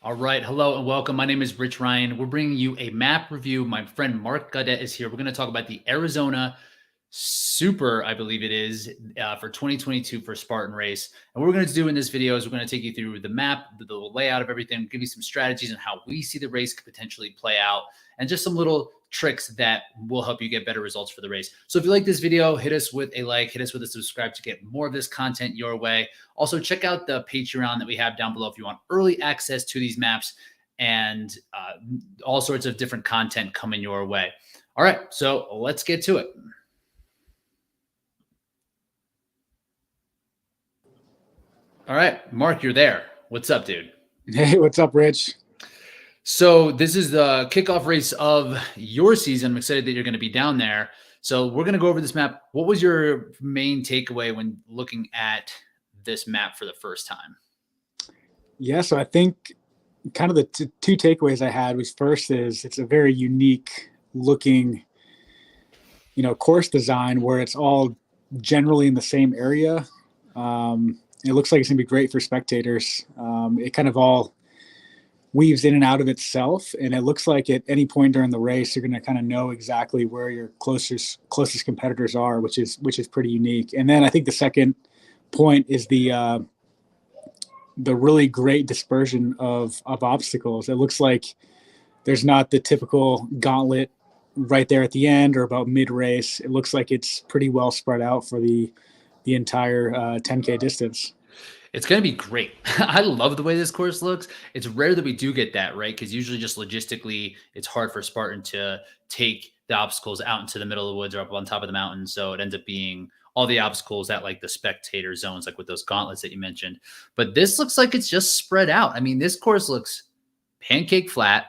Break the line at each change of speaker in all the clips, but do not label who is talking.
All right. Hello and welcome. My name is Rich Ryan. We're bringing you a map review. My friend Mark Gaudet is here. We're going to talk about the Arizona Super, I believe it is, for 2022 for Spartan race. And what we're going to do in this video is we're going to take you through the map, the layout of everything, give you some strategies on how we see the race could potentially play out, and just some little tricks that will help you get better results for the race. So if you like this video, hit us with a like, hit us with a subscribe to get more of this content your way. Also, check out the Patreon that we have down below if you want early access to these maps and all sorts of different content coming your way. All right, so let's get to it. All right, Mark, you're there. What's up, dude?
Hey, what's up, Rich?
So this is the kickoff race of your season. I'm excited that you're going to be down there. So we're going to go over this map. What was your main takeaway when looking at this map for the first time?
Yeah, so I think kind of the two takeaways I had was first is it's a very unique looking, course design where it's all generally in the same area. It looks like it's gonna be great for spectators. It kind of all weaves in and out of itself, and it looks like at any point during the race you're going to kind of know exactly where your closest competitors are, which is pretty unique. And then I think the second point is the really great dispersion of obstacles. It looks like there's not the typical gauntlet right there at the end or about mid race. It looks like it's pretty well spread out for the entire 10K distance.
It's going to be great. I love the way this course looks. It's rare that we do get that, right? Because usually just logistically, it's hard for Spartan to take the obstacles out into the middle of the woods or up on top of the mountain. So it ends up being all the obstacles at like the spectator zones, like with those gauntlets that you mentioned. But this looks like it's just spread out. I mean, this course looks pancake flat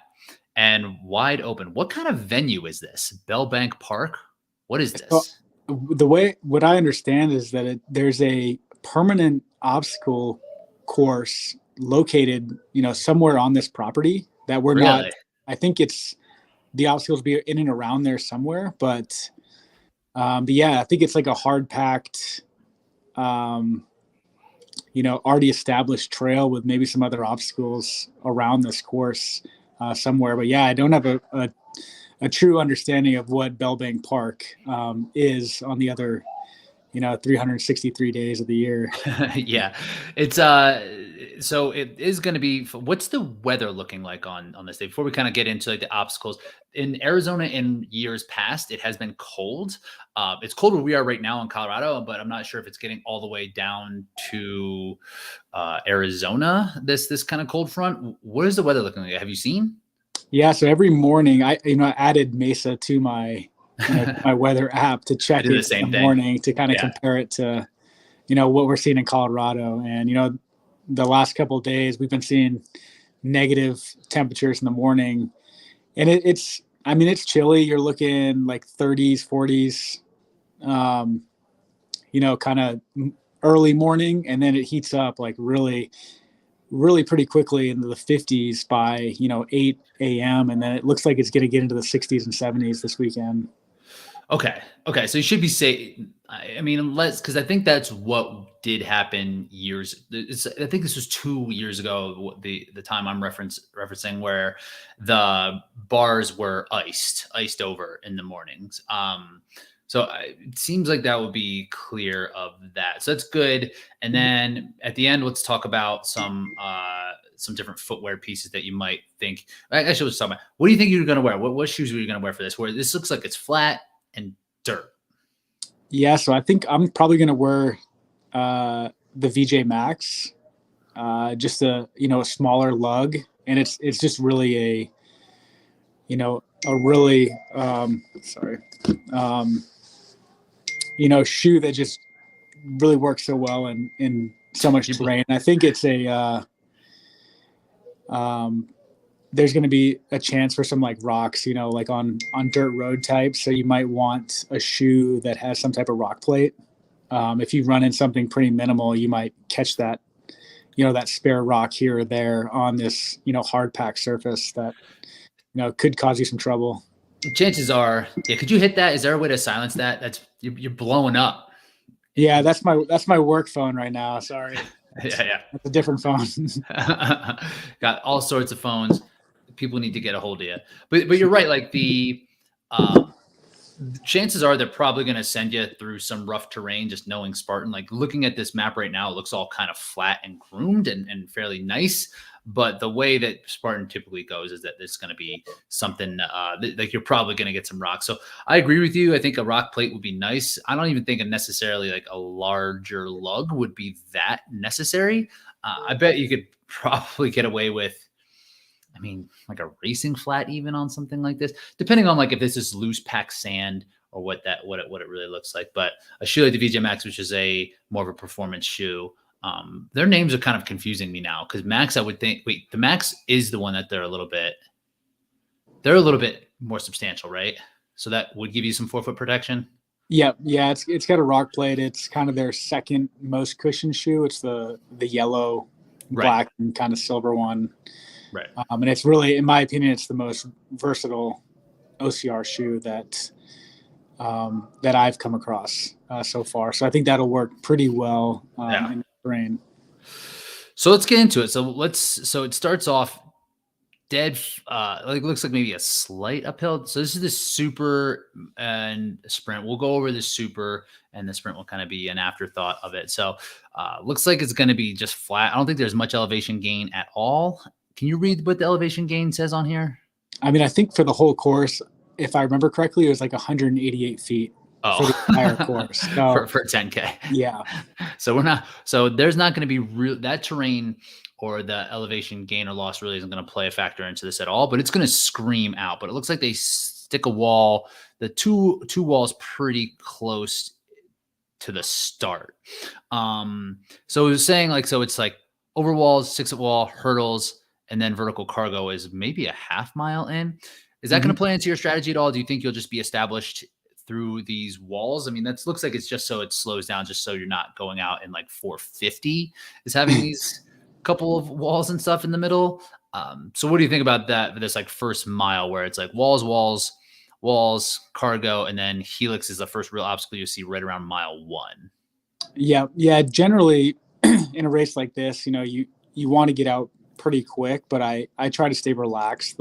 and wide open. What kind of venue is this? Bell Bank Park? What is this?
What I understand is that there's a permanent obstacle course located, somewhere on this property that we're
Really?
not. I think it's the obstacles be in and around there somewhere, but yeah, I think it's like a hard packed, already established trail with maybe some other obstacles around this course somewhere. But yeah, I don't have a true understanding of what Bell Bank Park is on the other 363 days of the year.
Yeah, it's so it is going to be. What's the weather looking like on this day before we kind of get into like the obstacles in Arizona? In years past, it has been cold. It's cold where we are right now in Colorado, but I'm not sure if it's getting all the way down to Arizona. This kind of cold front. What is the weather looking like? Have you seen?
Yeah, so every morning I added Mesa to my my weather app to check it in the morning to kind of compare it to what we're seeing in Colorado. And the last couple of days we've been seeing negative temperatures in the morning, and it's chilly. You're looking like 30s, 40s, kind of early morning, and then it heats up like really pretty quickly into the 50s by 8 a.m. and then it looks like it's going to get into the 60s and 70s this weekend.
Okay. So you should be safe. I mean, unless, because I think that's what did happen I think this was 2 years ago, the time I'm referencing where the bars were iced over in the mornings. So it seems like that would be clear of that. So that's good. And then at the end, let's talk about some different footwear pieces that you might think. Actually, let's talk about, what do you think you're going to wear? What shoes are you going to wear for this? Where this looks like it's flat and dirt.
Yeah, so I think I'm probably going to wear the VJ Max, just a smaller lug, and it's just really a really shoe that just really works so well in so much terrain. I think it's there's going to be a chance for some like rocks, like on dirt road types. So you might want a shoe that has some type of rock plate. If you run in something pretty minimal, you might catch that, that spare rock here or there on this, hard packed surface that, could cause you some trouble.
Chances are, yeah. Could you hit that? Is there a way to silence that? You're blowing up.
Yeah, that's my work phone right now. Sorry.
Yeah,
That's a different phone.
yeah. Got all sorts of phones. People need to get a hold of you. But you're right. Like um, the chances are they're probably going to send you through some rough terrain. Just knowing Spartan, like looking at this map right now, it looks all kind of flat and groomed and fairly nice. But the way that Spartan typically goes is that there's going to be something like you're probably going to get some rocks. So I agree with you. I think a rock plate would be nice. I don't even think necessarily like a larger lug would be that necessary. I bet you could probably get away with, I mean, like a racing flat even on something like this, depending on like if this is loose packed sand or what it really looks like. But a shoe like the VJ Max, which is a more of a performance shoe, their names are kind of confusing me now because Max, I would think, wait, the Max is the one that they're a little bit more substantial, right? So that would give you some forefoot protection.
Yeah. It's got a rock plate. It's kind of their second most cushioned shoe. It's the yellow, black, and kind of silver one.
Right.
And it's really, in my opinion, it's the most versatile OCR shoe that I've come across so far. So I think that'll work pretty well in the terrain.
So let's get into it. So it starts off dead, like looks like maybe a slight uphill. So this is the super and sprint. We'll go over the super, and the sprint will kind of be an afterthought of it. So looks like it's going to be just flat. I don't think there's much elevation gain at all. Can you read what the elevation gain says on here?
I mean, I think for the whole course, if I remember correctly, it was like 188 feet for the entire course. So,
for 10K.
Yeah.
So there's not going to be that terrain or the elevation gain or loss really isn't going to play a factor into this at all, but it's going to scream out. But it looks like they stick a wall, the two walls pretty close to the start. So it was saying like, so it's like over walls, 6-foot wall, hurdles, and then vertical cargo is maybe a half mile in. Is that going to play into your strategy at all? Do you think you'll just be established through these walls? I mean, that looks like it's just so it slows down, just so you're not going out in like 450 is having these couple of walls and stuff in the middle. So what do you think about that? This like first mile where it's like walls, cargo, and then helix is the first real obstacle you see right around mile 1.
Yeah. Generally in a race like this, you want to get out pretty quick, but I try to stay relaxed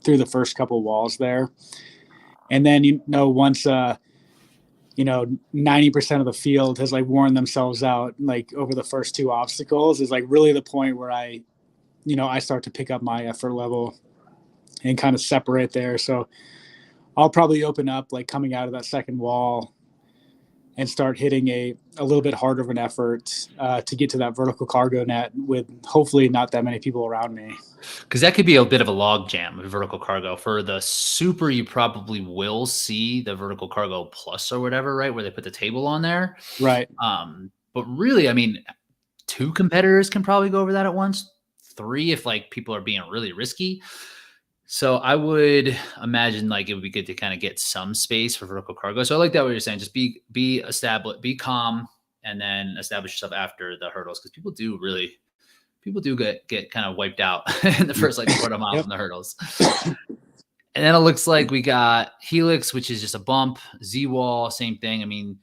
through the first couple walls there. And then, once, 90% of the field has like worn themselves out, like over the first 2 obstacles is like really the point where I start to pick up my effort level and kind of separate there. So I'll probably open up like coming out of that second wall and start hitting a little bit harder of an effort to get to that vertical cargo net with hopefully not that many people around me.
Because that could be a bit of a log jam with vertical cargo. For the super, you probably will see the vertical cargo plus or whatever, right? Where they put the table on there.
Right.
But really, I mean, 2 competitors can probably go over that at once. 3 if like people are being really risky. So I would imagine like it would be good to kind of get some space for vertical cargo. So I like that what you're saying. Just be established, be calm, and then establish yourself after the hurdles, because people do get kind of wiped out in the first like quarter mile from the hurdles. And then it looks like we got helix, which is just a bump. Z-wall, same thing. I mean,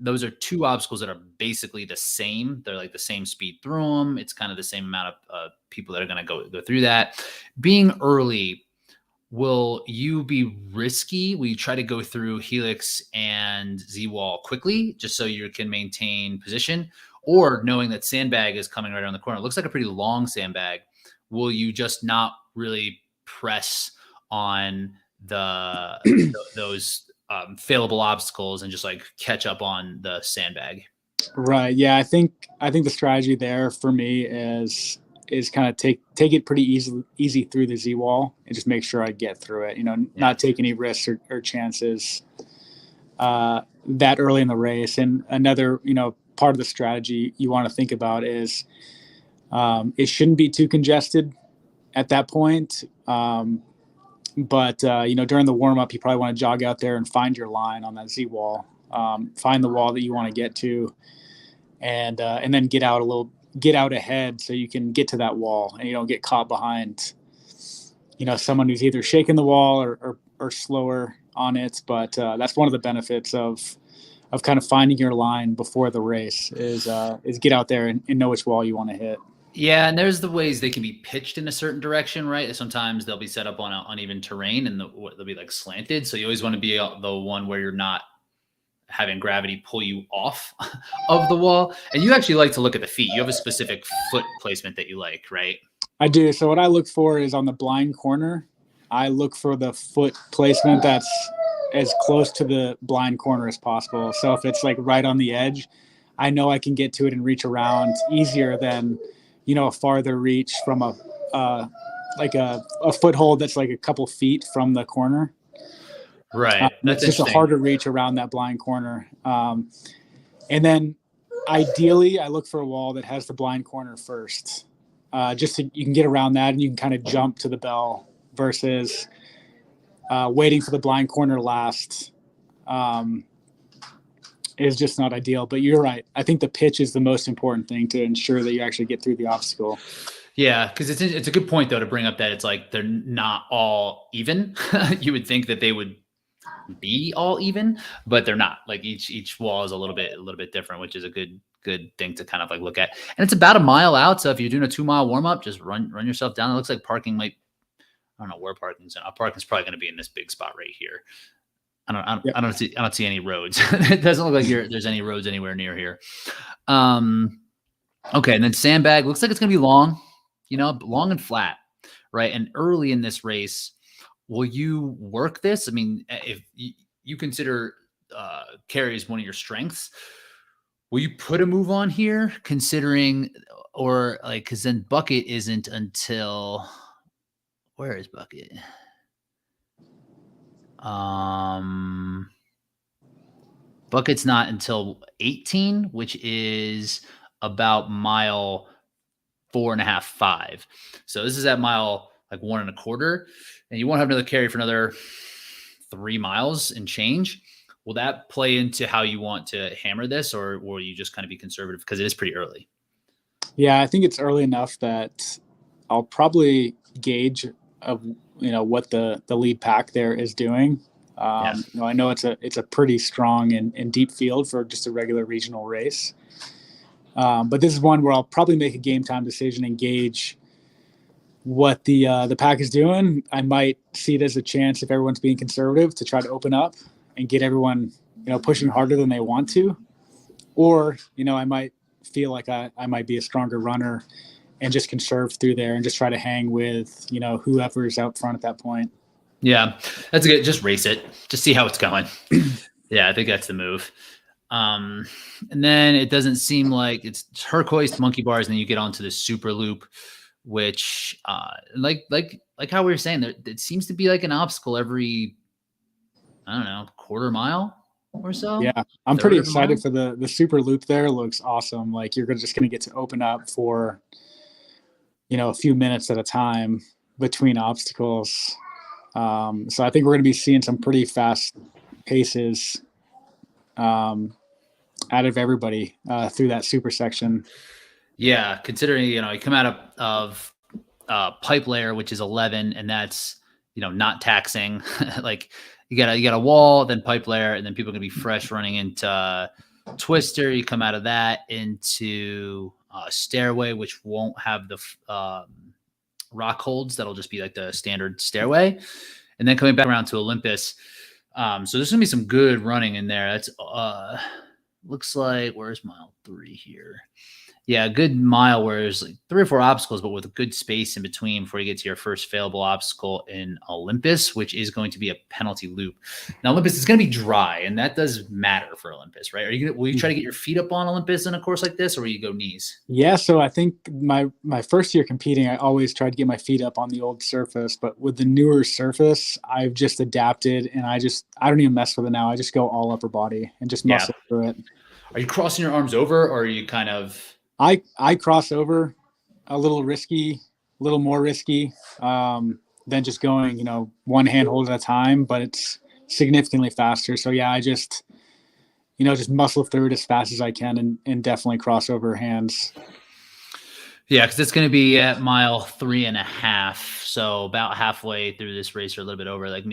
those are 2 obstacles that are basically the same. They're like the same speed through them. It's kind of the same amount of people that are going to go through that. Being early, will you be risky? Will you try to go through helix and Z-wall quickly just so you can maintain position? Or knowing that sandbag is coming right around the corner, it looks like a pretty long sandbag, will you just not really press on those failable obstacles and just like catch up on the sandbag?
Right. Yeah. I think the strategy there for me is kind of take it pretty easy through the Z wall and just make sure I get through it, not take any risks or chances that early in the race. And another, part of the strategy you want to think about is it shouldn't be too congested at that point. But during the warm up, you probably want to jog out there and find your line on that Z wall, find the wall that you want to get to, and then get out ahead so you can get to that wall and you don't get caught behind, someone who's either shaking the wall or slower on it. But that's one of the benefits of of kind of finding your line before the race is get out there and know which wall you want to hit.
Yeah, and there's the ways they can be pitched in a certain direction, right? Sometimes they'll be set up on uneven terrain and they'll be like slanted. So you always want to be the one where you're not having gravity pull you off of the wall. And you actually like to look at the feet. You have a specific foot placement that you like, right?
I do. So what I look for is on the blind corner, I look for the foot placement that's as close to the blind corner as possible. So if it's like right on the edge, I know I can get to it and reach around easier than, a farther reach from a foothold that's like a couple feet from the corner.
Right.
It's just a harder reach around that blind corner. And then ideally I look for a wall that has the blind corner first. Just so you can get around that and you can kind of jump to the bell versus waiting for the blind corner last is just not ideal. But you're right. I think the pitch is the most important thing to ensure that you actually get through the obstacle.
Yeah, because it's a good point, though, to bring up that it's like they're not all even. You would think that they would be all even, but they're not. Like each wall is a little bit different, which is a good thing to kind of like look at. And it's about a mile out, so if you're doing a 2-mile warm up, just run yourself down. It looks like parking might. I don't know where parking's in. Parking's probably going to be in this big spot right here. I don't see any roads. It doesn't look like there's any roads anywhere near here. Okay, and then sandbag looks like it's going to be long, long and flat, right? And early in this race, will you work this? I mean, if you consider carry as one of your strengths, will you put a move on here, considering, or like, because then bucket isn't until, where is bucket? Bucket's not until 18, which is about mile 4.5, 5. So this is at mile like 1.25, and you won't have another carry for another 3 miles and change. Will that play into how you want to hammer this, or will you just kind of be conservative because it is pretty early?
Yeah, I think it's early enough that I'll probably gauge of what the lead pack there is doing. I know it's a pretty strong and deep field for just a regular regional race. But this is one where I'll probably make a game time decision and gauge what the pack is doing. I might see it as a chance, if everyone's being conservative, to try to open up and get everyone, pushing harder than they want to. Or, I might feel like I might be a stronger runner and just conserve through there and just try to hang with, whoever's out front at that point.
Yeah, that's good. Just race it. Just see how it's going. Yeah, I think that's the move. And then it doesn't seem like it's turquoise monkey bars, and then you get onto the super loop, which like how we were saying, there it seems to be like an obstacle every, I don't know, quarter mile or so.
Yeah, I'm pretty excited for the super loop there. It looks awesome. Like you're just going to get to open up for, a few minutes at a time between obstacles. So I think we're going to be seeing some pretty fast paces out of everybody through that super section.
Yeah, considering, you come out of pipe layer, which is 11, and that's, not taxing. Like you got a wall, then pipe layer, and then people are going to be fresh running into twister. You come out of that into stairway, which won't have the rock holds. That'll just be like the standard stairway, and then coming back around to Olympus. So there's gonna be some good running in there. That's looks like, where's mile 3 here? Yeah, a good mile where there's like 3 or 4 obstacles, but with a good space in between before you get to your first failable obstacle in Olympus, which is going to be a penalty loop. Now, Olympus is going to be dry, and that does matter for Olympus, right? Will you try to get your feet up on Olympus in a course like this, or will you go knees?
Yeah, so I think my first year competing, I always tried to get my feet up on the old surface, but with the newer surface, I've just adapted, and I don't even mess with it now. I just go all upper body and just muscle through it. Are
you crossing your arms over, or are you kind of...
I cross over, a little more risky than just going, one hand hold at a time, but it's significantly faster. So yeah, I just, just muscle through it as fast as I can and definitely cross over hands.
Yeah, because it's going to be at mile 3.5, so about halfway through this race, or a little bit over. Like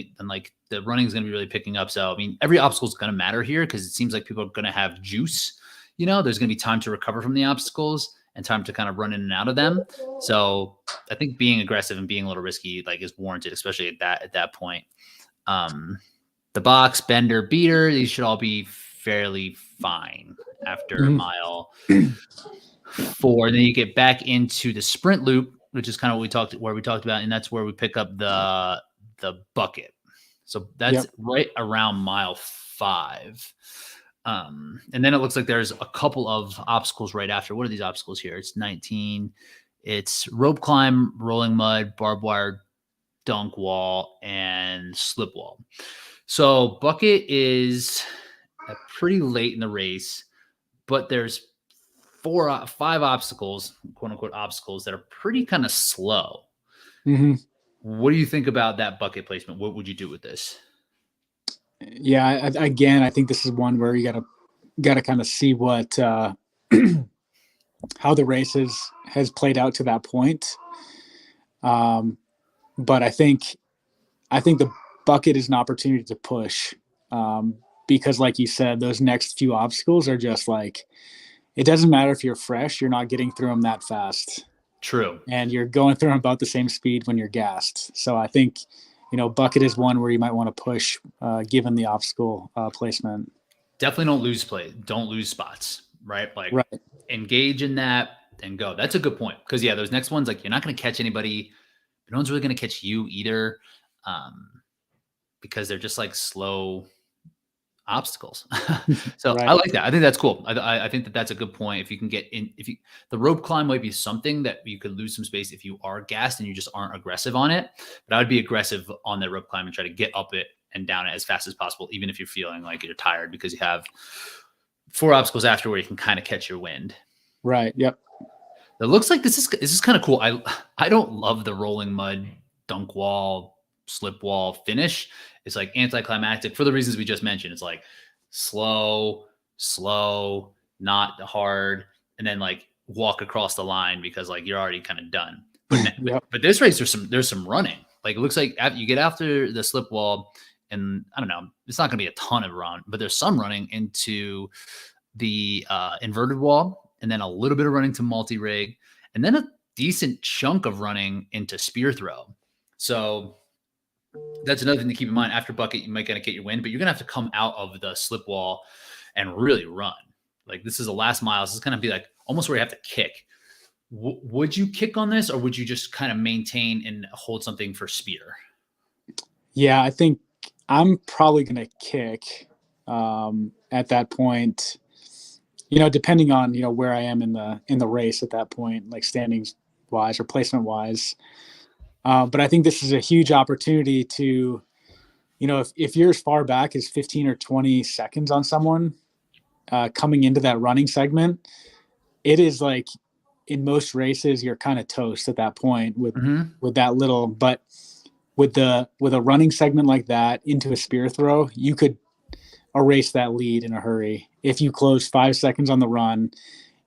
the running is going to be really picking up. So I mean, every obstacle is going to matter here because it seems like people are going to have juice. There's going to be time to recover from the obstacles and time to kind of run in and out of them. So I think being aggressive and being a little risky is warranted, especially at that point. The box, bender, beater, these should all be fairly fine after mile 4. Then you get back into the sprint loop, which is kind of what we talked about, and that's where we pick up the bucket. So that's right around mile 5. And then it looks like there's a couple of obstacles right after. What are these obstacles here? It's 19. It's rope climb, rolling mud, barbed wire, dunk wall, and slip wall. So bucket is pretty late in the race, but there's 5 obstacles, quote unquote obstacles, that are pretty kind of slow.
Mm-hmm.
What do you think about that bucket placement? What would you do with this?
Yeah, again, I think this is one where you gotta kind of see what how the race has played out to that point. But I think the bucket is an opportunity to push, because, like you said, those next few obstacles are just like, it doesn't matter if you're fresh, you're not getting through them that fast.
True.
And you're going through them about the same speed when you're gassed. So I think, bucket is one where you might want to push, given the obstacle placement. Definitely
don't lose spots, right?
Right.
Engage in that and go. That's a good point. Because those next ones, you're not going to catch anybody. No one's really going to catch you either, because they're just slow obstacles. So right. I like that. I think that's cool. I think that's a good point. If you can get in, the rope climb might be something that you could lose some space if you are gassed and you just aren't aggressive on it. But I would be aggressive on that rope climb and try to get up it and down it as fast as possible, even if you're feeling like you're tired, because you have 4 obstacles after where you can kind of catch your wind.
Right. Yep.
It looks like this is kind of cool. I don't love the rolling mud, dunk wall, slip wall finish. It's anticlimactic for the reasons we just mentioned. It's slow, not hard, and then walk across the line because you're already kind of done. But this race, there's some running. It looks like you get after the slip wall, and I don't know, it's not going to be a ton of run, but there's some running into the inverted wall, and then a little bit of running to multi-rig, and then a decent chunk of running into spear throw. So that's another thing to keep in mind. After bucket, you might get your wind, but you're gonna have to come out of the slip wall and really run. This is the last mile. This is gonna be almost where you have to kick. Would you kick on this, or would you just kind of maintain and hold something for spear?
Yeah, I think I'm probably gonna kick at that point. Depending on where I am in the race at that point, standings wise or placement wise. But I think this is a huge opportunity to, if you're as far back as 15 or 20 seconds on someone coming into that running segment, it is in most races, you're kind of toast at that point with that little, but with a running segment like that into a spear throw, you could erase that lead in a hurry if you close 5 seconds on the run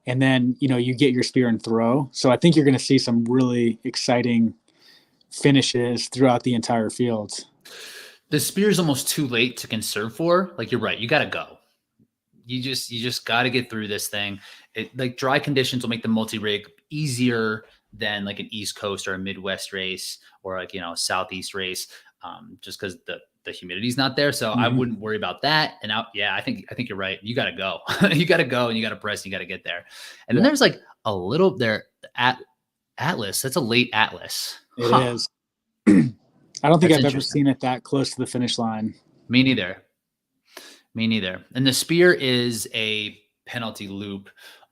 and then, you get your spear and throw. So I think you're going to see some really exciting finishes throughout the entire field.
The spear is almost too late to conserve for. You're right. You got to go. You just got to get through this thing. Dry conditions will make the multi-rig easier than an East Coast or a Midwest race or a Southeast race, just because the humidity's not there. So I wouldn't worry about that. And I think you're right. You got to go. You got to go and you got to press. And you got to get there. And then there's a little there at Atlas. That's a late Atlas.
It is. I don't think I've ever seen it that close to the finish line.
Me neither. And the spear is a penalty loop.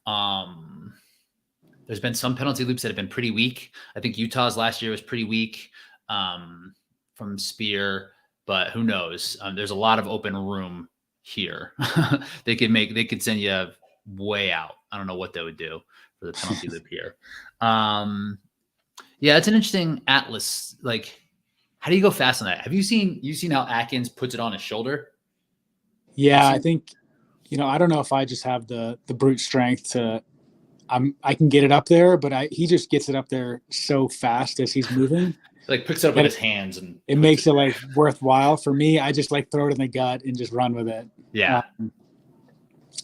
There's been some penalty loops that have been pretty weak. I think Utah's last year was pretty weak from spear, but who knows? There's a lot of open room here. They could send you way out. I don't know what they would do for the penalty loop here. Yeah, it's an interesting Atlas. How do you go fast on that? Have you seen how Atkins puts it on his shoulder?
Yeah, I think, I don't know if I just have the brute strength to I can get it up there, but he just gets it up there so fast as he's moving.
Like picks it up with his hands and
it makes it like worthwhile for me. I just like throw it in the gut and just run with it.
Yeah.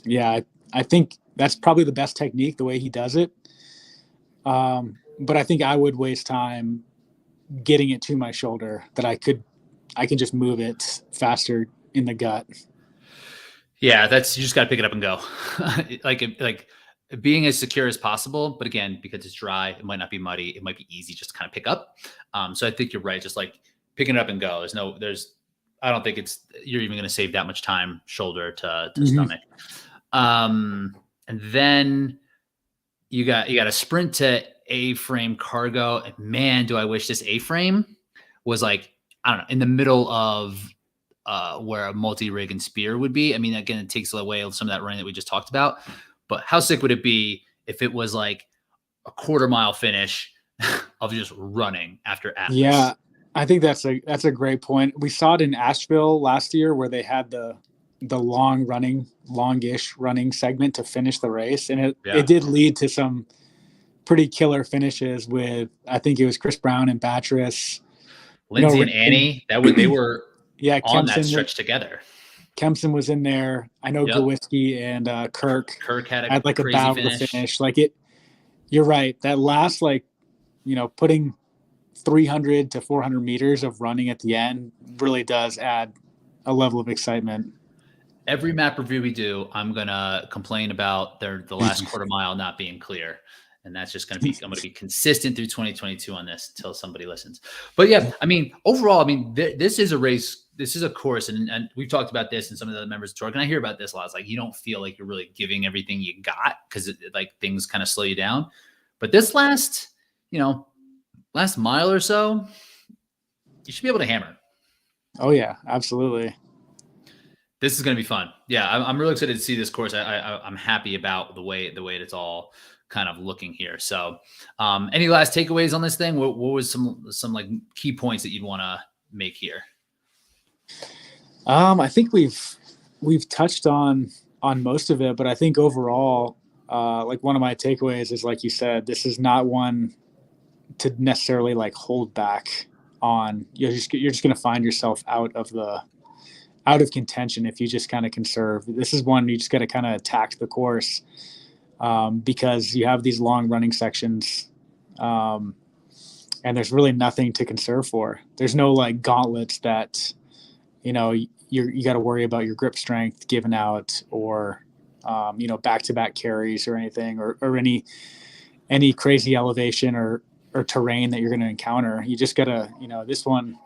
Yeah. I think that's probably the best technique, the way he does it. But I think I would waste time getting it to my shoulder that I can just move it faster in the gut.
Yeah. You just got to pick it up and go. like being as secure as possible. But again, because it's dry, it might not be muddy. It might be easy just to kind of pick up. So I think you're right. Just like picking it up and go. I don't think you're even going to save that much time, shoulder to stomach. And then you got a sprint to A-frame cargo. And man, do I wish this A-frame was like, I don't know, in the middle of where a multi-rig and spear would be. I mean, again, it takes away some of that running that we just talked about. But how sick would it be if it was like a quarter-mile finish of just running after Atlas?
Yeah, I think that's a great point. We saw it in Asheville last year where they had the longish running segment to finish the race, and it did lead to some pretty killer finishes with, I think it was Chris Brown and Batress,
Lindsay and Annie. They were on that stretch together.
Kempson was in there. I know Gaudet and Kirk had like a battle to finish. Like you're right. That last, like, putting 300 to 400 meters of running at the end really does add a level of excitement.
Every map review we do, I'm going to complain about the last quarter mile not being clear. And that's just going to be, I'm going to be consistent through 2022 on this until somebody listens. But yeah, I mean, overall, this is a race. This is a course. And we've talked about this and some of the other members of TORC. And I hear about this a lot. It's like, you don't feel like you're really giving everything you got because like things kind of slow you down. But this last mile or so, you should be able to hammer.
Oh yeah, absolutely.
This is going to be fun. Yeah. I'm really excited to see this course. I'm happy about the way it's all kind of looking here. So any last takeaways on this thing? What was some like key points that you'd want to make here?
I think we've touched on most of it, but I think overall, like one of my takeaways is, like you said, this is not one to necessarily like hold back on. You're just going to find yourself out of contention if you just kind of conserve. This is one you just got to kind of attack the course, because you have these long running sections, and there's really nothing to conserve for. There's no like gauntlets that, you got to worry about your grip strength given out, or, back-to-back carries or anything, or any crazy elevation or terrain that you're going to encounter. You just got to, this one,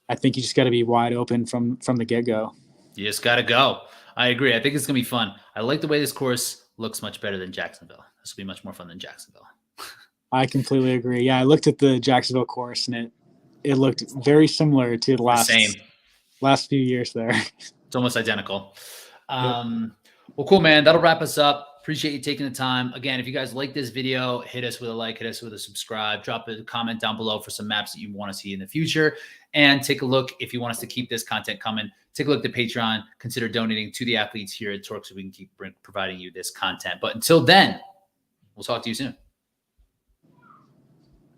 I think you just got to be wide open from the get-go.
You just got to go. I agree. I think it's going to be fun. I like the way this course looks much better than Jacksonville. This will be much more fun than Jacksonville.
I completely agree. Yeah, I looked at the Jacksonville course, and it looked very similar to the last few years there.
It's almost identical. Well, cool, man. That'll wrap us up. Appreciate you taking the time. Again, if you guys like this video, hit us with a like, hit us with a subscribe, drop a comment down below for some maps that you want to see in the future. And take a look, if you want us to keep this content coming, take a look at Patreon. Consider donating to the athletes here at TORC so we can keep providing you this content. But until then, we'll talk to you soon.